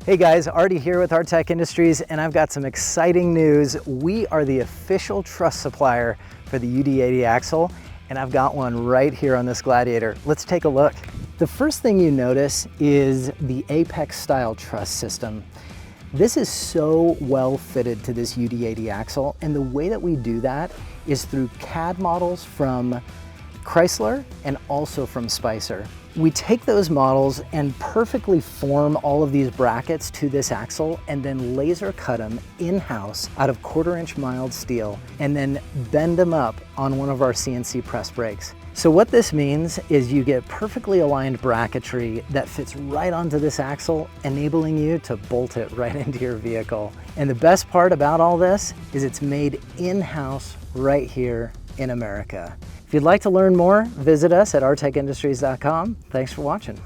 Hey guys, Artie here with Artec Industries, and I've got some exciting news. We are the official truss supplier for the UD80 axle, and I've got one right here on this Gladiator. Let's take a look. The first thing you notice is the Apex style truss system. This is so well fitted to this UD80 axle, and the way that we do that is through CAD models from Chrysler and also from Spicer. We take those models and perfectly form all of these brackets to this axle and then laser cut them in-house out of 1/4" mild steel and then bend them up on one of our CNC press brakes. So what this means is you get perfectly aligned bracketry that fits right onto this axle, enabling you to bolt it right into your vehicle. And the best part about all this is it's made in-house right here in America. If you'd like to learn more, visit us at artecindustries.com. Thanks for watching.